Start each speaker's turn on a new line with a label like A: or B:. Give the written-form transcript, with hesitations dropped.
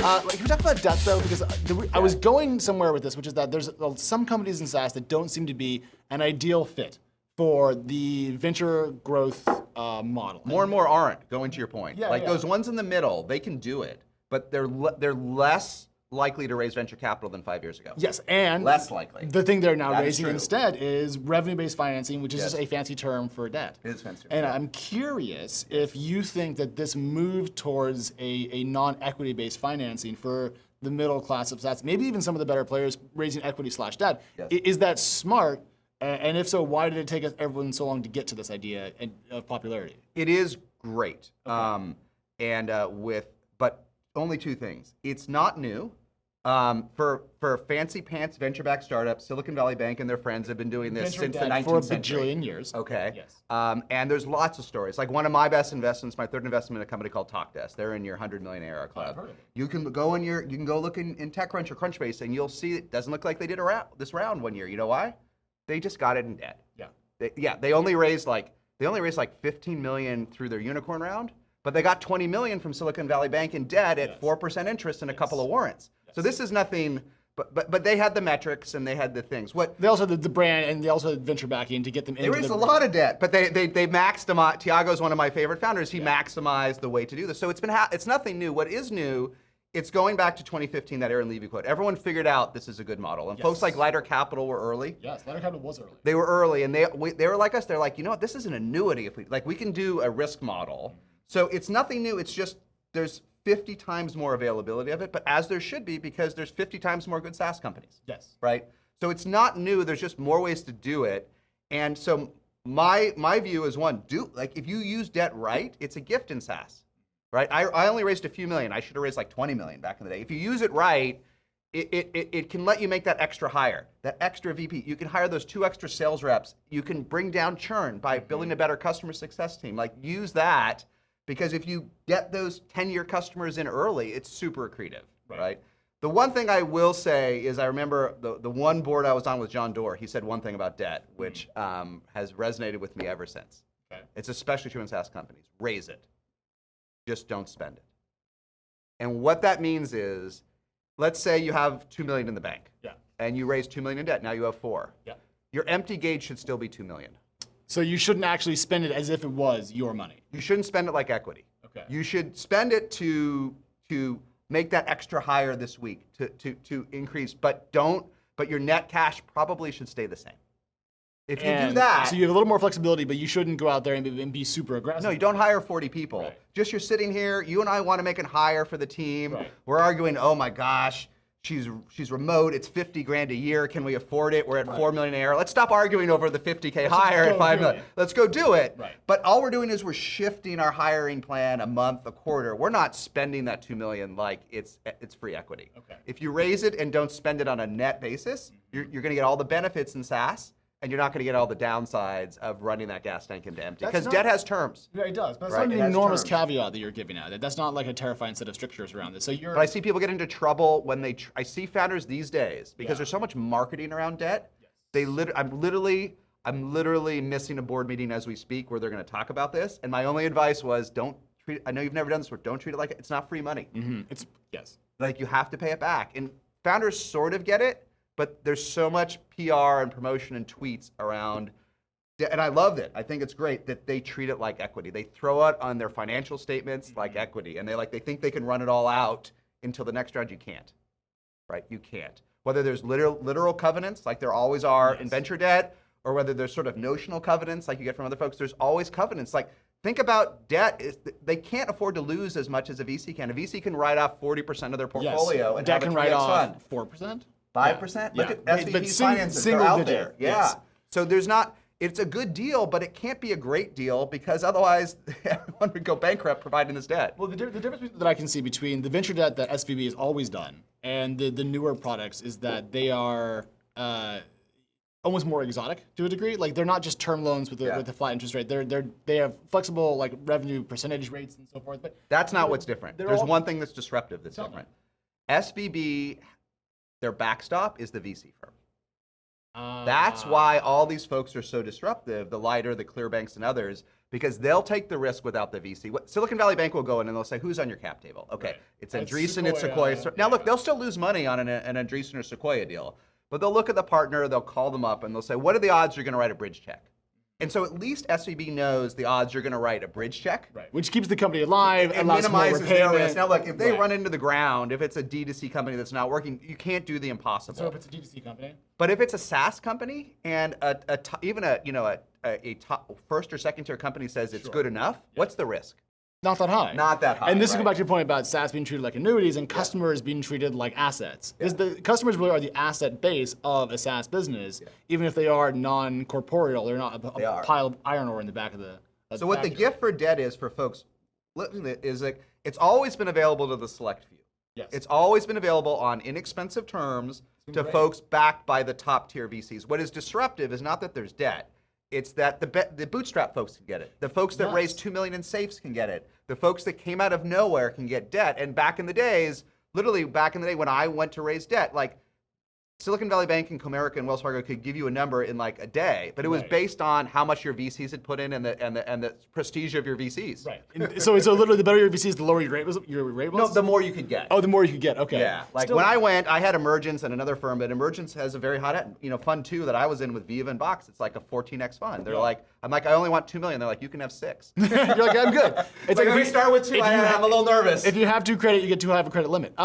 A: Can we talk about debt though? Because I was going somewhere with this, which is that there's some companies in SaaS that don't seem to be an ideal fit for the venture growth model.
B: More and more aren't, going to your point. Those ones in the middle, they can do it, but they're less likely to raise venture capital than 5 years ago.
A: Yes, and
B: less likely.
A: The thing they're now raising instead is revenue-based financing, which is just a fancy term for debt.
B: It is fancy.
A: And I'm curious if you think that this move towards a non-equity-based financing for the middle class of SaaS, maybe even some of the better players raising equity/debt, is that smart? And if so, why did it take everyone so long to get to this idea of popularity?
B: It is great,
A: Okay.
B: but only two things. It's not new. For fancy pants venture-backed startups, Silicon Valley Bank and their friends have been doing this since the 19th century.
A: For a bajillion years.
B: Okay.
A: Yes.
B: And there's lots of stories. Like one of my best investments, my third investment in a company called TalkDesk. They're in your 100 million ARR club.
A: I've heard of it.
B: You can go look in TechCrunch or Crunchbase, and you'll see it doesn't look like they did this round one year. You know why? They just got it in debt.
A: Yeah.
B: They only raised like 15 million through their unicorn round, but they got 20 million from Silicon Valley Bank in debt at 4% interest and a couple of warrants. So this is nothing, but they had the metrics and they had the things.
A: They also had the brand and they also had venture backing to get them into
B: They raised a lot of debt, but they maximized. Tiago's one of my favorite founders. He maximized the way to do this. So it's nothing new. What is new? It's going back to 2015, that Aaron Levy quote. Everyone figured out this is a good model. And folks like Lighter Capital were early.
A: Yes, Lighter Capital was early.
B: They were early, and they were like us. They're like, you know what? This is an annuity. We can do a risk model. So it's nothing new. It's just there's 50 times more availability of it, but as there should be, because there's 50 times more good SaaS companies.
A: Yes.
B: Right? So it's not new. There's just more ways to do it. And so my view is if you use debt right, it's a gift in SaaS. Right? I only raised a few million. I should have raised like 20 million back in the day. If you use it right, it can let you make that extra hire, that extra VP. You can hire those 2 extra sales reps. You can bring down churn by building a better customer success team. Use that, because if you get those 10-year customers in early, it's super accretive, right? The one thing I will say is I remember the one board I was on with John Doerr, he said one thing about debt, which has resonated with me ever since.
A: Okay.
B: It's especially true in SaaS companies. Raise it. Just don't spend it. And what that means is, let's say you have 2 million in the bank.
A: Yeah.
B: And you raise 2 million in debt. Now you have 4.
A: Yeah.
B: Your empty gauge should still be 2 million.
A: So you shouldn't actually spend it as if it was your money.
B: You shouldn't spend it like equity.
A: Okay.
B: You should spend it to make that extra hire this week, to increase, but your net cash probably should stay the same. If you do that,
A: so you have a little more flexibility, but you shouldn't go out there and be super aggressive.
B: No, you don't hire 40 people.
A: Right.
B: Just you're sitting here, you and I want to make a hire for the team.
A: Right.
B: We're arguing, oh my gosh, she's remote, it's 50 grand a year, can we afford it? We're at 4 million a year. Let's stop arguing over the 50K hire at 5 million. Let's go do it.
A: Right.
B: But all we're doing is we're shifting our hiring plan a month, a quarter. We're not spending that 2 million like it's free equity.
A: Okay.
B: If you raise it and don't spend it on a net basis, you're going to get all the benefits in SaaS, and you're not going to get all the downsides of running that gas tank into empty. Because debt has terms.
A: Yeah, it does. But that's not an enormous caveat that you're giving out. That's not like a terrifying set of strictures around this.
B: But I see people get into trouble when I see founders these days, because there's so much marketing around debt. Yes. I'm literally missing a board meeting as we speak where they're going to talk about this. And my only advice was, I know you've never done this before, don't treat it like it's not free money.
A: Mm-hmm.
B: You have to pay it back. And founders sort of get it, but there's so much PR and promotion and tweets around, and I loved it. I think it's great that they treat it like equity. They throw it on their financial statements like equity, and they think they can run it all out until the next round. You can't, right? You can't. Whether there's literal covenants, like there always are in venture debt, or whether there's sort of notional covenants like you get from other folks, there's always covenants. Think about debt. They can't afford to lose as much as a VC can. A VC can write off 40% of their portfolio and
A: debt can write off
B: fund.
A: 4%?
B: 5%? Look at SVP finances, they're
A: single
B: out
A: digit.
B: there. Yeah. So it's a good deal, but it can't be a great deal, because otherwise everyone would go bankrupt providing this debt.
A: Well, the difference that I can see between the venture debt that SVB has always done and the newer products is that they are almost more exotic to a degree. They're not just term loans with a flat interest rate. They have flexible revenue percentage rates and so forth. But
B: that's not what's different. There's one thing that's disruptive that's different. SVB, their backstop is the VC firm. That's why all these folks are so disruptive, the Lighter, the Clearbanks, and others, because they'll take the risk without the VC. Silicon Valley Bank will go in and they'll say, who's on your cap table? Okay,
A: Right.
B: it's
A: It's
B: Andreessen, it's
A: Sequoia.
B: Sequoia. Now look, they'll still lose money on an Andreessen or Sequoia deal, but they'll look at the partner, they'll call them up and they'll say, what are the odds you're gonna write a bridge check? And so at least SVB knows the odds you're gonna write a bridge check.
A: Right. Which keeps the company alive,
B: And
A: allows for more
B: minimizes their
A: repayment.
B: risk. Now look, if they
A: Right.
B: run into the ground, if it's a D2C company that's not working, you can't do the impossible.
A: So if it's a D2C company?
B: But if it's a SaaS company and even a top first or second tier company says it's good enough, what's the risk?
A: Not that high.
B: Not that high,
A: And this is
B: right.
A: back to your point about SaaS being treated like annuities and customers being treated like assets. Because the customers really are the asset base of a SaaS business, even if they are non-corporeal. They're not a
B: are.
A: pile of iron ore in the back of the.
B: So what the gift for debt is for folks looking at it is like it's always been available to the select few.
A: Yes.
B: It's always been available on inexpensive terms to folks backed by the top tier VCs. What is disruptive is not that there's debt. It's that the bootstrap folks can get it. The folks that raised $2 million in safes can get it. The folks that came out of nowhere can get debt. And back in the days, literally back in the day when I went to raise debt, like Silicon Valley Bank and Comerica and Wells Fargo could give you a number in like a day, but it was based on how much your VCs had put in and the prestige of your VCs.
A: Right. And so literally the better your VCs, the lower your rate was?
B: No, the more you could get.
A: Oh, the more you could get. Okay.
B: Yeah, like when I went, I had Emergence and another firm, but Emergence has a very hot, fund two that I was in with Viva and Box. It's like a 14x fund. They're like, I'm like, I only want 2 million. They're like, you can have 6.
A: You're like, I'm good. It's
B: Like, if
A: if
B: you start with 2, I'm a little nervous.
A: If you have 2 credit, you get too high of a credit limit.